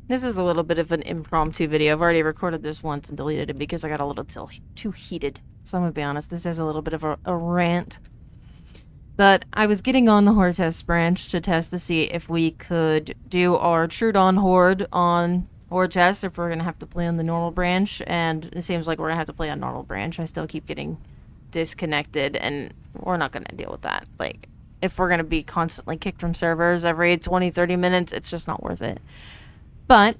This is a little bit of an impromptu video. I've already recorded this once and deleted it because I got a little too heated. So I'm gonna be honest, this is a little bit of a rant. But I was getting on the Hortest branch to test to see if we could do our Trudon Horde on Hortest, if we're gonna have to play on the normal branch, and it seems like we're gonna have to play on normal branch. I still keep getting disconnected, and we're not gonna deal with that. Like, if we're gonna be constantly kicked from servers every 20-30 minutes, it's just not worth it. But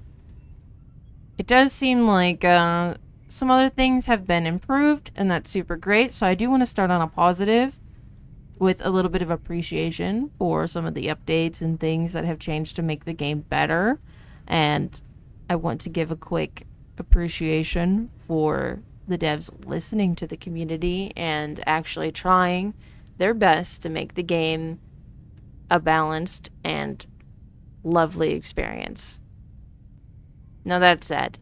it does seem like some other things have been improved, and that's super great. So I do want to start on a positive with a little bit of appreciation for some of the updates and things that have changed to make the game better. And I want to give a quick appreciation for the devs listening to the community and actually trying their best to make the game a balanced and lovely experience. Now that said,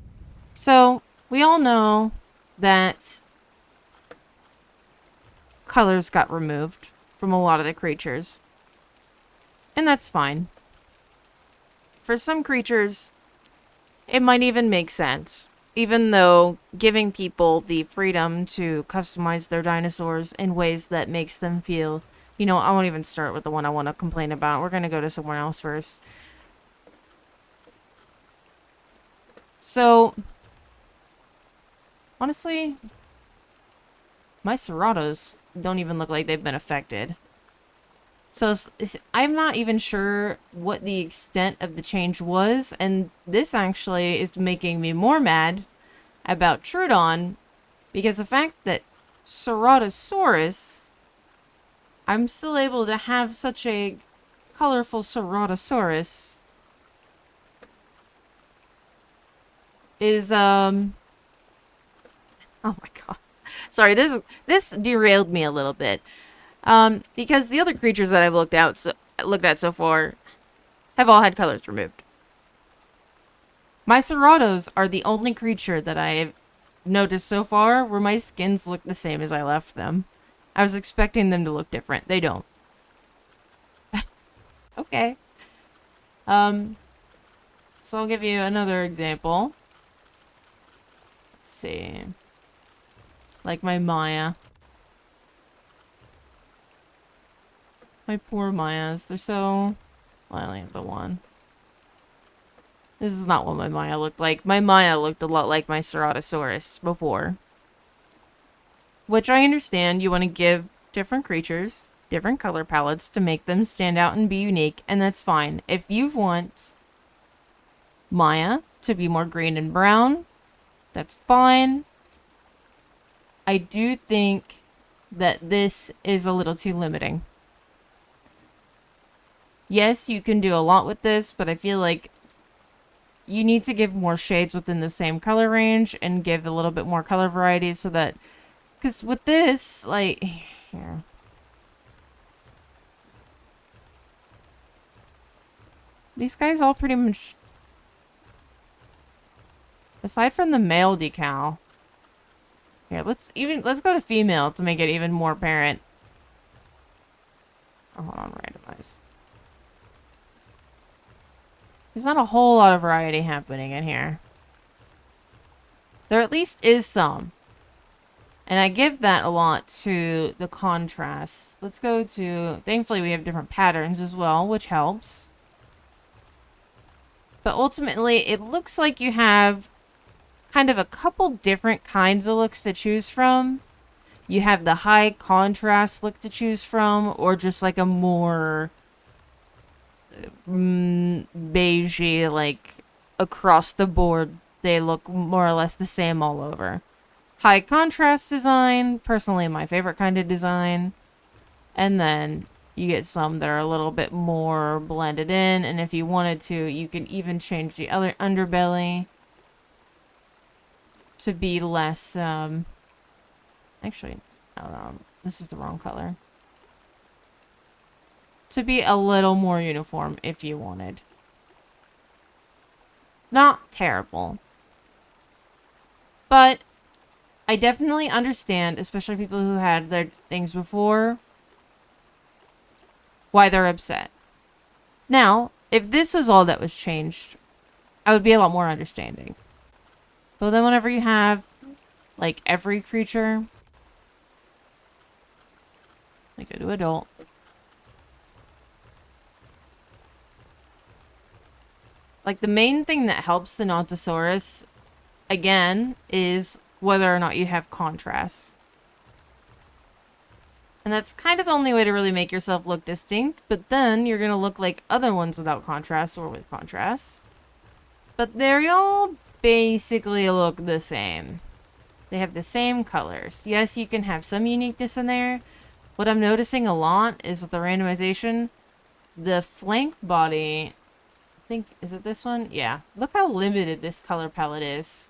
so we all know that colors got removed from a lot of the creatures. And that's fine. For some creatures, it might even make sense. Even though giving people the freedom to customize their dinosaurs in ways that makes them feel... You know, I won't even start with the one I want to complain about. We're going to go to somewhere else first. So, honestly, my Ceratos don't even look like they've been affected. So, I'm not even sure what the extent of the change was, and this actually is making me more mad about Trudon, because the fact that Ceratosaurus, I'm still able to have such a colorful Ceratosaurus, is, oh my god. Sorry, this derailed me a little bit. Because the other creatures that I've looked at so far have all had colors removed. My Ceratos are the only creature that I've noticed so far where my skins look the same as I left them. I was expecting them to look different. They don't. Okay. So I'll give you another example. Let's see. Like my Maya. My poor Mayas. They're so... Well, I only have the one. This is not what my Maya looked like. My Maya looked a lot like my Ceratosaurus before. Which I understand. You want to give different creatures different color palettes to make them stand out and be unique, and that's fine. If you want Maya to be more green and brown, that's fine. I do think that this is a little too limiting. Yes, you can do a lot with this, but I feel like you need to give more shades within the same color range and give a little bit more color variety so that... Because with this, like... Here. These guys all pretty much... Aside from the male decal... Here, let's go to female to make it even more apparent. Oh, hold on, randomize. There's not a whole lot of variety happening in here. There at least is some. And I give that a lot to the contrast. Let's go to... Thankfully, we have different patterns as well, which helps. But ultimately, it looks like you have kind of a couple different kinds of looks to choose from. You have the high contrast look to choose from, or just like a more beigey, like across the board, they look more or less the same all over. High contrast design, personally my favorite kind of design. And then you get some that are a little bit more blended in, and if you wanted to, you can even change the other underbelly to be less, actually, this is the wrong color. To be a little more uniform if you wanted. Not terrible. But I definitely understand, especially people who had their things before, why they're upset. Now, if this was all that was changed, I would be a lot more understanding. But then whenever you have, like, every creature, like, go to adult. Like, the main thing that helps the Nontosaurus, again, is whether or not you have contrast. And that's kind of the only way to really make yourself look distinct, but then you're going to look like other ones without contrast or with contrast. But they all basically look the same. They have the same colors. Yes, you can have some uniqueness in there. What I'm noticing a lot is with the randomization, the flank body, I think, is it this one? Yeah. Look how limited this color palette is.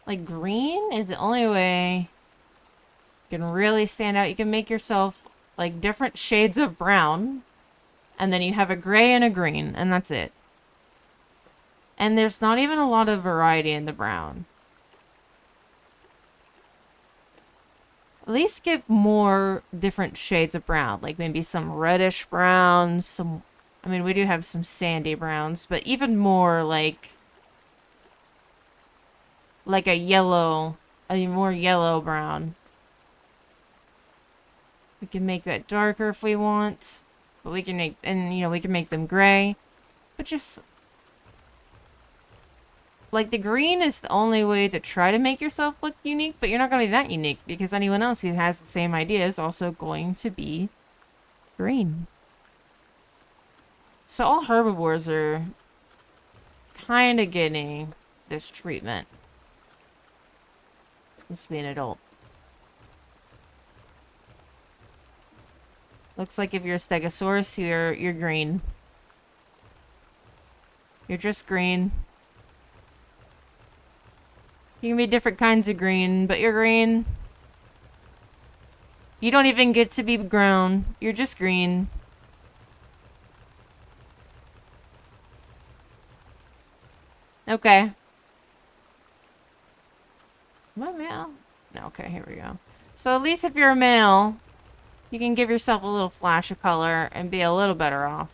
Like, green is the only way you can really stand out. You can make yourself, like, different shades of brown, and then you have a gray and a green, and that's it. And there's not even a lot of variety in the brown. At least give more different shades of brown. Like maybe some reddish browns, some... I mean, we do have some sandy browns, but even more like a yellow, a more yellow brown. We can make that darker if we want, but we can make, and you know, we can make them gray. But just... like, the green is the only way to try to make yourself look unique, but you're not going to be that unique, because anyone else who has the same idea is also going to be green. So all herbivores are kind of getting this treatment. This be an adult. Looks like if you're a Stegosaurus, you're green. You're just green. You can be different kinds of green, but you're green. You don't even get to be brown. You're just green. Okay. Am I male? No, okay, here we go. So at least if you're a male, you can give yourself a little flash of color and be a little better off.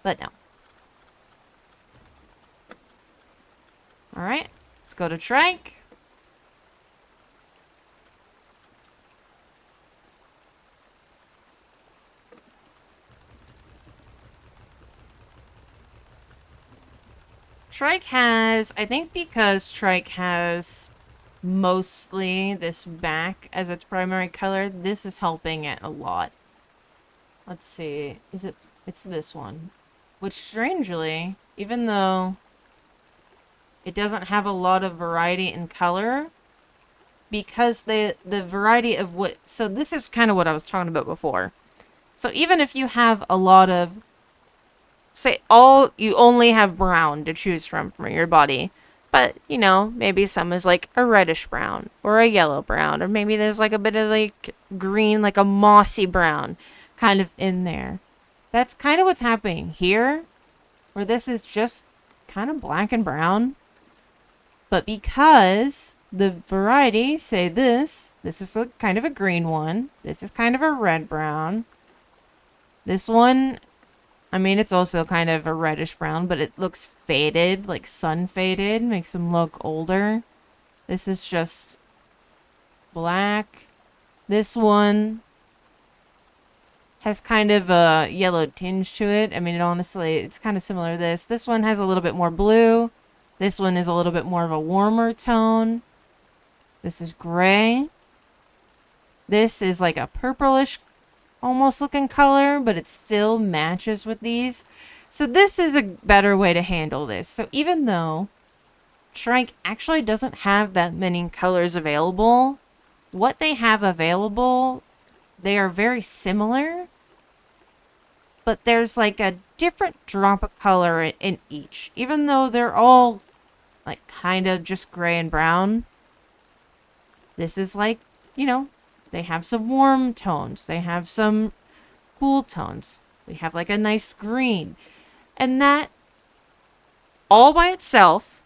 But no. Alright, let's go to trike. Trike has, I think because trike has mostly this back as its primary color, this is helping it a lot. Let's see, it's this one. Which strangely, even though it doesn't have a lot of variety in color, because the variety of what... so this is kind of what I was talking about before. So even if you have a lot of... say you only have brown to choose from your body. But, you know, maybe some is like a reddish brown or a yellow brown. Or maybe there's like a bit of like green, like a mossy brown kind of in there. That's kind of what's happening here. Where this is just kind of black and brown. But because the varieties say this is kind of a green one. This is kind of a red-brown. This one, I mean, it's also kind of a reddish-brown, but it looks faded, like sun-faded. Makes them look older. This is just black. This one has kind of a yellow tinge to it. I mean, honestly, it's kind of similar to this. This one has a little bit more blue. This one is a little bit more of a warmer tone. This is gray. This is like a purplish almost looking color, but it still matches with these. So this is a better way to handle this. So even though trike actually doesn't have that many colors available, what they have available, they are very similar. But there's like a different drop of color in each. Even though they're all like kind of just gray and brown. This is like, you know, they have some warm tones. They have some cool tones. We have like a nice green. And that all by itself,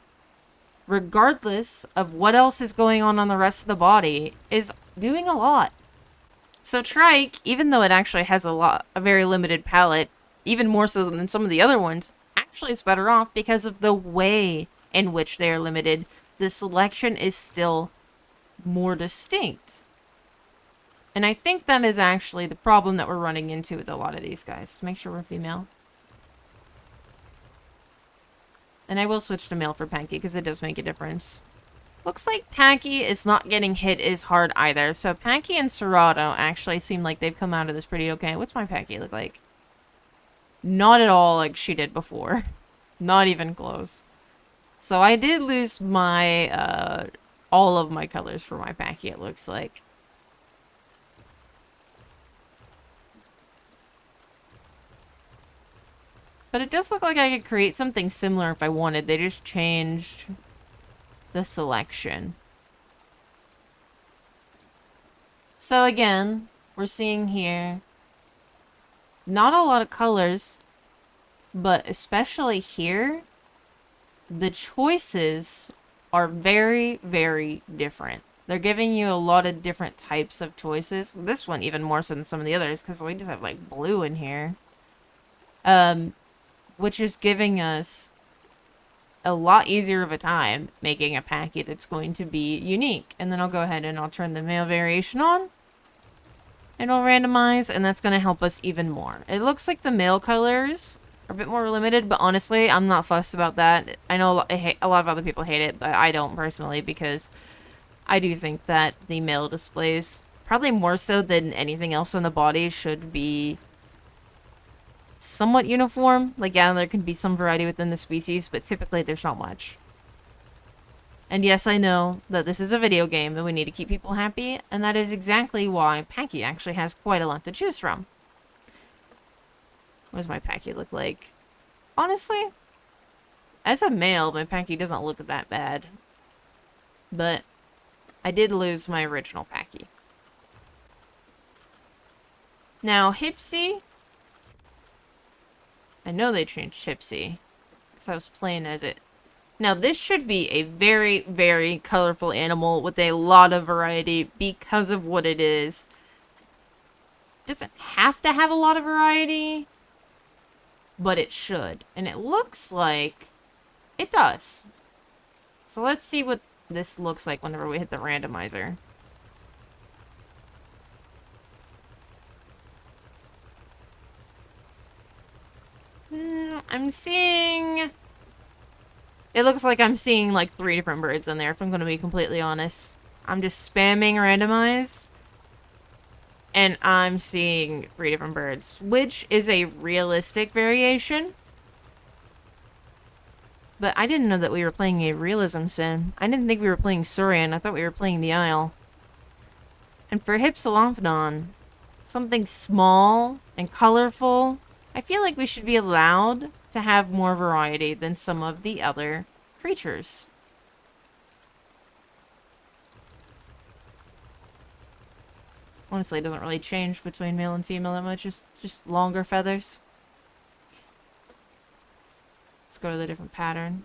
regardless of what else is going on the rest of the body, is doing a lot. So trike, even though it actually has a very limited palette, even more so than some of the other ones, actually it's better off because of the way in which they are limited. The selection is still more distinct. And I think that is actually the problem that we're running into with a lot of these guys. Make sure we're female. And I will switch to male for Panky because it does make a difference. Looks like Panky is not getting hit as hard either. So Panky and Serato actually seem like they've come out of this pretty okay. What's my Panky look like? Not at all like she did before. Not even close. So I did lose my, all of my colors for my Panky, it looks like. But it does look like I could create something similar if I wanted. They just changed the selection. So again, we're seeing here not a lot of colors, but especially here, the choices are very, very different. They're giving you a lot of different types of choices. This one even more so than some of the others, because we just have like blue in here. Which is giving us a lot easier of a time making a packet that's going to be unique. And then I'll go ahead and I'll turn the male variation on. And I'll randomize, and that's going to help us even more. It looks like the male colors are a bit more limited, but honestly, I'm not fussed about that. I know a lot of other people hate it, but I don't personally, because I do think that the male displays, probably more so than anything else on the body, should be somewhat uniform. Like, yeah, there can be some variety within the species, but typically there's not much. And yes, I know that this is a video game and we need to keep people happy, and that is exactly why Panky actually has quite a lot to choose from. What does my Panky look like? Honestly, as a male, my Panky doesn't look that bad. But I did lose my original Panky. Now, Hipsy, I know they changed Hipsy, because I was playing as it. Now, this should be a very, very colorful animal with a lot of variety because of what it is. It doesn't have to have a lot of variety, but it should. And it looks like it does. So let's see what this looks like whenever we hit the randomizer. I'm seeing... It looks like I'm seeing like 3 different birds in there, if I'm going to be completely honest. I'm just spamming randomize. And I'm seeing 3 different birds, which is a realistic variation. But I didn't know that we were playing a realism sim. I didn't think we were playing Saurian. I thought we were playing the Isle. And for Hypsilophodon, something small and colorful, I feel like we should be allowed to have more variety than some of the other creatures. Honestly, it doesn't really change between male and female that much, just longer feathers. Let's go to the different pattern.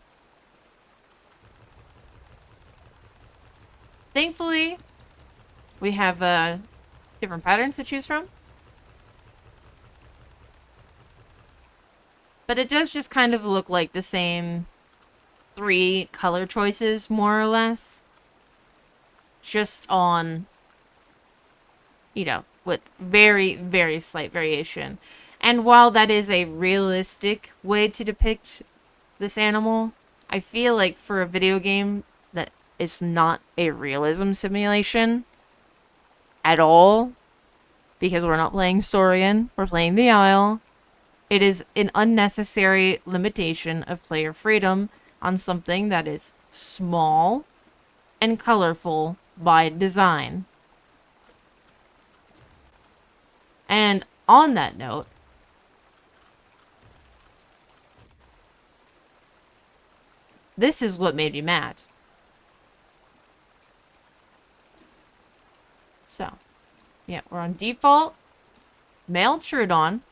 Thankfully, we have different patterns to choose from. But it does just kind of look like the same 3 color choices, more or less. Just on, you know, with very, very slight variation. And while that is a realistic way to depict this animal, I feel like for a video game that is not a realism simulation at all, because we're not playing Saurian, we're playing the Isle, it is an unnecessary limitation of player freedom on something that is small and colorful by design. And on that note, this is what made me mad. So, yeah, we're on default. Male Trudon.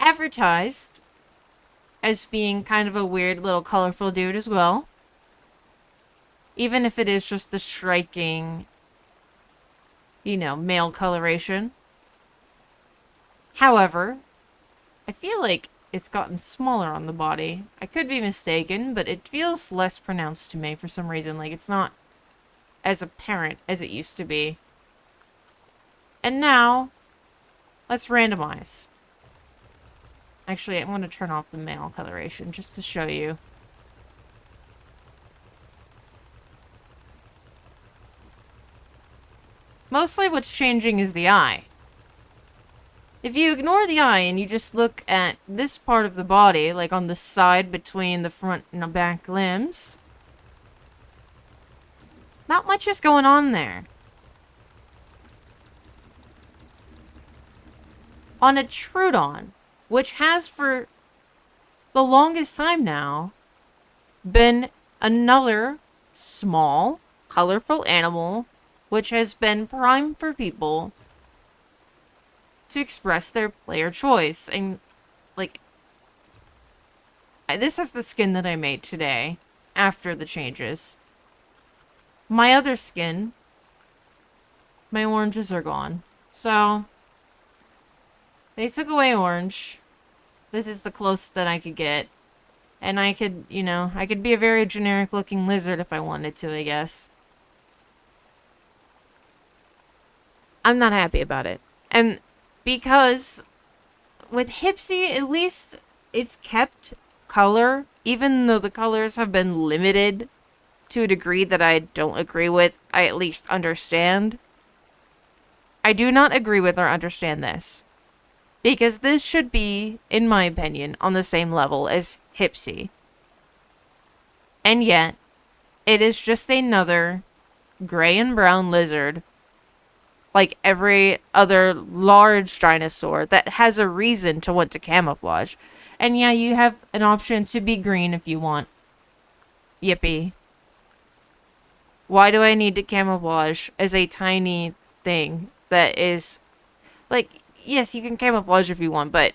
Advertised as being kind of a weird little colorful dude as well. Even if it is just the striking, you know, male coloration. However, I feel like it's gotten smaller on the body. I could be mistaken, but it feels less pronounced to me for some reason. Like, it's not as apparent as it used to be. And now, let's randomize. Actually, I'm going to turn off the male coloration just to show you. Mostly what's changing is the eye. If you ignore the eye and you just look at this part of the body, like on the side between the front and the back limbs, not much is going on there. On a Trudon, which has for the longest time now been another small, colorful animal which has been prime for people to express their player choice. And, like, this is the skin that I made today, after the changes. My other skin, my oranges are gone. So, they took away orange. This is the closest that I could get. And I could, you know, I could be a very generic looking lizard if I wanted to, I guess. I'm not happy about it. And because with Hipsy, at least it's kept color, even though the colors have been limited to a degree that I don't agree with, I at least understand. I do not agree with or understand this. Because this should be, in my opinion, on the same level as Hipsy. And yet, it is just another gray and brown lizard, like every other large dinosaur, that has a reason to want to camouflage. And yeah, you have an option to be green if you want. Yippee. Why do I need to camouflage as a tiny thing that is... Like, yes, you can camouflage if you want, but...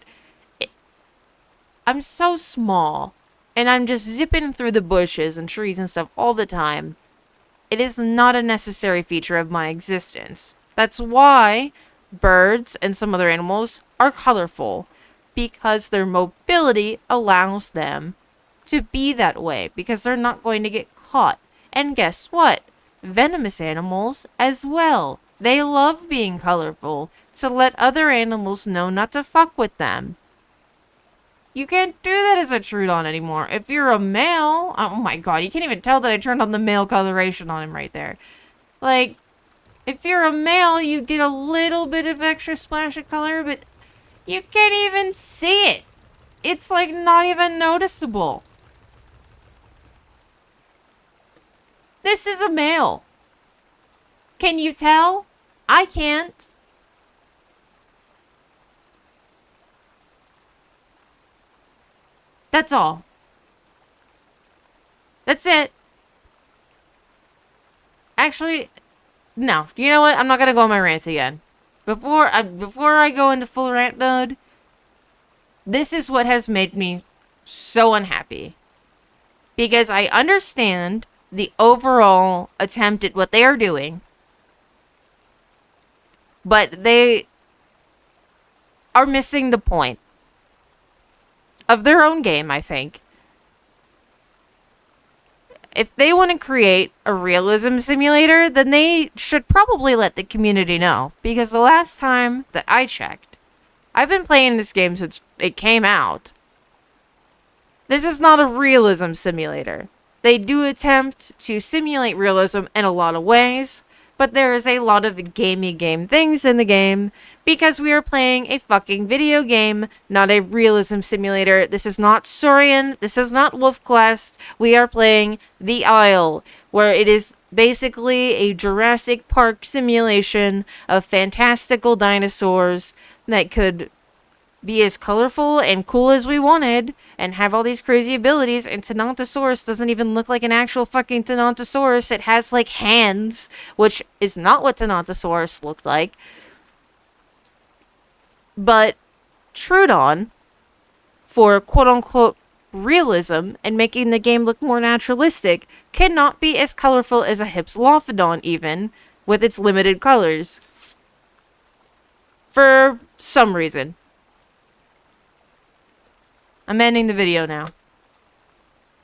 I'm so small, and I'm just zipping through the bushes and trees and stuff all the time. It is not a necessary feature of my existence. That's why birds and some other animals are colorful, because their mobility allows them to be that way, because they're not going to get caught. And guess what? Venomous animals as well. They love being colorful to let other animals know not to fuck with them. You can't do that as a Trudon anymore. If you're a male... Oh my god, you can't even tell that I turned on the male coloration on him right there. Like, if you're a male, you get a little bit of extra splash of color, but you can't even see it. It's like not even noticeable. This is a male. Can you tell? I can't. That's all. That's it. Actually, no. You know what? I'm not gonna go on my rant again. Before I go into full rant mode, this is what has made me so unhappy. Because I understand the overall attempt at what they are doing, but they are missing the point of their own game, I think. If they want to create a realism simulator, then they should probably let the community know. Because the last time that I checked, I've been playing this game since it came out. This is not a realism simulator. They do attempt to simulate realism in a lot of ways, but there is a lot of gamey game things in the game because we are playing a fucking video game, not a realism simulator. This is not Saurian. This is not Wolf Quest. We are playing The Isle, where it is basically a Jurassic Park simulation of fantastical dinosaurs that could be as colorful and cool as we wanted and have all these crazy abilities. And Tenontosaurus doesn't even look like an actual fucking Tenontosaurus. It has like hands, which is not what Tenontosaurus looked like. But Trudon, for quote-unquote realism and making the game look more naturalistic, cannot be as colorful as a Hypsilophodon even, with its limited colors. For some reason. I'm ending the video now.